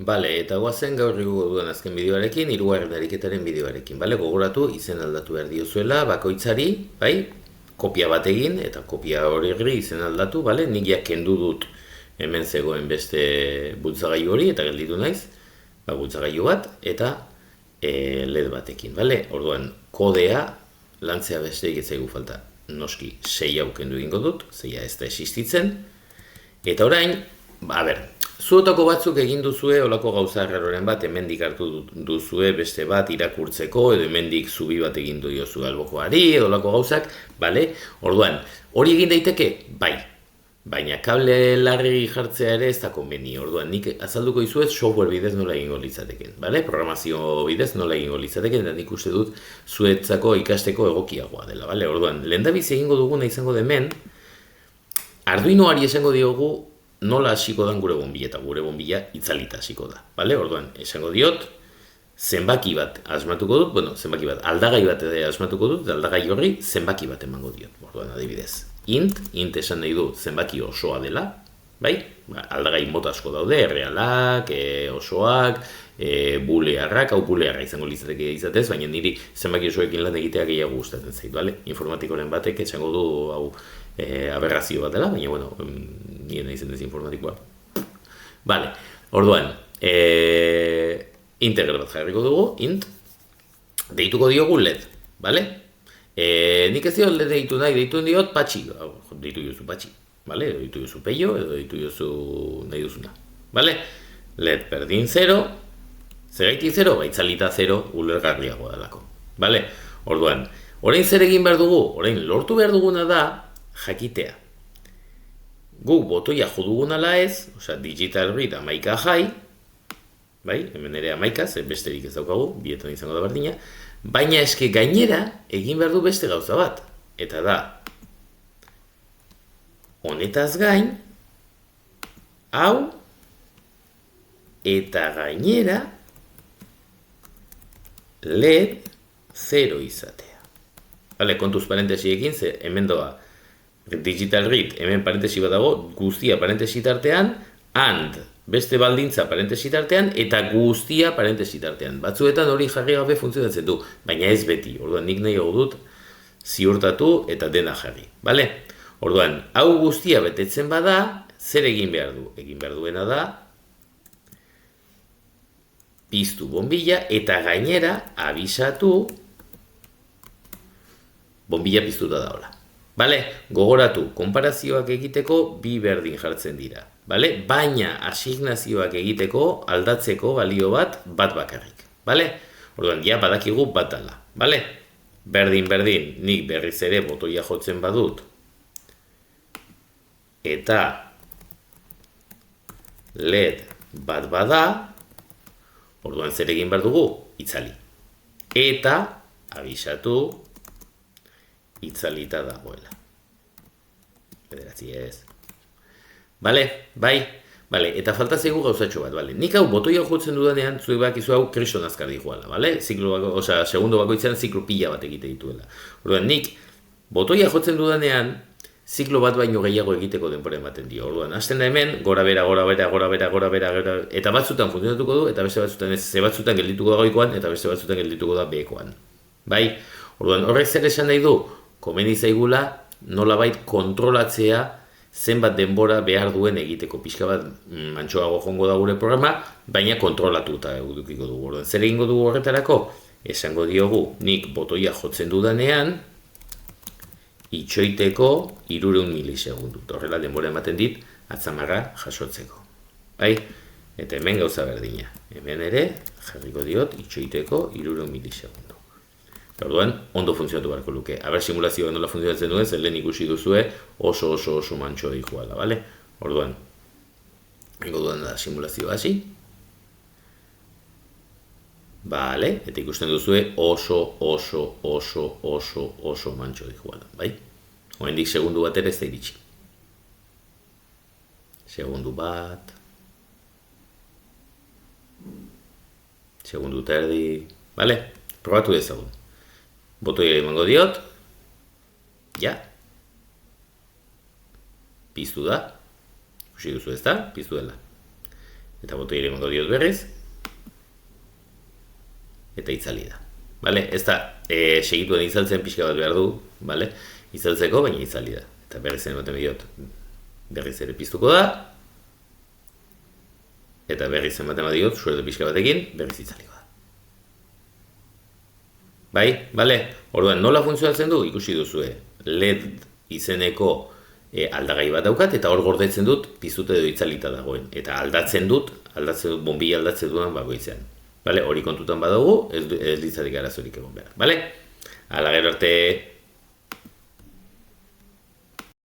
Bale, eta guazen gaur egungo duen azken bideoarekin, hirugarren ariketaren bideoarekin, bale? Gogoratu izen aldatu behar diozuela bakoitzari, bai? Kopia bat egin eta kopia hori izen aldatu, bale? Nik ja kendu dut hemen zegoen beste bultzagailu hori eta gelditu naiz, bultzagailu bat eta LED batekin, bale? Orduan, kodea lantzea besteik ez zaigu falta. Noski, 6 hau kendu egingo dut, 6 ez da existitzen, eta orain, zuotako batzuk egin duzue olako gauza erraroren bat, hemendik hartu duzue beste bat irakurtzeko, edo hemendik zubi bat egin diozu albokoari, edo olako gauzak, bale? Orduan, hori egin daiteke? Bai. Baina kable larri jartzea ere ez da konbeni. Orduan, nik azalduko dizuet software bidez nola egingo litzateken, bale? Programazio bidez nola egingo litzateken, eta nik uste dut zuetzako ikasteko egokiagoa dela, bale? Orduan, lehendabiz egingo duguna izango demen, Arduinoari esango diogu nola hasiko dan gure bonbila, eta gure bonbila itzalita hasiko da, bale? Orduan, esango diot, zenbaki bat asmatuko dut, zenbaki bat, aldagai bat asmatuko dut, eta aldagai horri zenbaki bat emango diot, orduan, adibidez. Int esan nahi du zenbaki osoa dela, bai? Aldagai mota asko daude, errealak, osoak, boolearrak, hau boolearra izango litzateke izatez, baina niri zenbaki osoekin lan egitea gehiago gustatzen zait, bale? Informatikoren batek esango du, hau, aberrazio bat dela, baina, bueno, nire nahi zen ez informatikoa. Bale, orduan, integer bat jarriko dugu, int, deituko diogu LED, bale? Nik ez diot LED deitu nahi, deitu diot patxi, deitu jozu patxi, bale? Deitu jozu peio, edo deitu jozu nahi duzuna, bale? LED berdin 0, zergaitik 0, baitzalita 0, ulergarriagoa delako, bale? Orduan, orain zer egin behar dugu, orain lortu behar duguna da, jakitea. Guk botoia jo dugun ala ez, osea, digital read 11 jai, bai, hemen ere 11, besterik ez daukagu, bietan izango da berdina, baina eske gainera egin behar du beste gauza bat, eta da, honetaz gain, hau, eta gainera, LED 0 izatea. Bale, kontuz parentesi egin, ze hemen doa, digital read, hemen parentesi bat dago, guztia parentesi tartean, and, beste baldintza parentesi tartean, eta guztia parentesi tartean. Batzuetan hori jarri gabe funtzionatzen du, baina ez beti. Orduan, nik nahi dut ziurtatu eta dena jarri. Bale? Orduan, hau guztia betetzen bada, zer egin behar du? Egin behar duena da, piztu bonbilla, eta gainera, abisatu, bonbilla piztuta daola. Bale? Gogoratu, konparazioak egiteko bi berdin jartzen dira. Bale? Baina asignazioak egiteko aldatzeko balio bat bakarrik. Bale? Orduan, ja badakigu bat dala. Bale? Berdin, nik berriz ere botoia jotzen badut. Eta LED bat bada, orduan zer egin behar dugu? Itzali. Eta abisatu itzalita dagoela. Bederatzi ez. Bale, bai, bale, eta falta zaigu gauzatxo bat, bale. Nik hau botoia jotzen dudanean, zuek bakizu hau kriston azkar dihuala, bale? Segundo bakoitzean ziklo pila bat egite dituela. Orduan, nik botoia jotzen dudanean, ziklo bat baino gehiago egiteko denbora ematen dio. Orduan, hasten da hemen, gora bera, eta batzutan funtzionatuko du, eta beste batzutan ez, ze batzutan geldituko da goikoan, eta beste batzutan geldituko da behekoan. Bai? Orduan, horrek zer esan nahi du, komeni zaigula, nolabait kontrolatzea, zenbat denbora behar duen egiteko, pixka bat mantxoago jongo da gure programa, baina kontrolatuta edukiko dugu. Orduan, zer egingo dugu horretarako? Esango diogu, nik botoia jotzen dudanean, itxoiteko 300 milisegundu. Horrela denbora ematen dit, atzamarra jasotzeko. Bai? Eta hemen gauza berdina. Hemen ere, jarriko diot, itxoiteko 300 milisegundu. Orduan, ondo funtzionatu beharko luke. Aber simulazioa nola funtzionatzen duen, zer lehen ikusi duzue oso mantxo dihuala, bale? Orduan, ingo duan da simulazioa hasi. Bale, eta ikusten duzue oso mantxo dihuala, bai? Oraindik segundu bat ere ez da iritsi. Segundu bat. Segundu terdi. Bale? Probatu dezagun. Botoia emango diot. Ja. Piztu da. Ikusi duzu ez da? Piztu dela. eta botoiari emango diot berriz, eta itzali da. Vale? Ez da, segituen itzaltzen pixka bat behar du, vale? Itzaltzeko, baina itzali da. Eta berriz ematen diot, berriz ere piztuko da, eta berriz ematen diot, suerte pixka batekin, berriz itzaliko da. Bai, vale? Orduan, nola funtzionatzen du? Ikusi duzue, LED izeneko aldagai bat daukat, eta hor gordetzen dut piztuta edo itzalita dagoen. Eta aldatzen dut bombilla aldatzen dudan bakoitzean. Vale? Hori kontutan badugu, ez litzatik arazorik egon behar. Vale? Hala gero arte...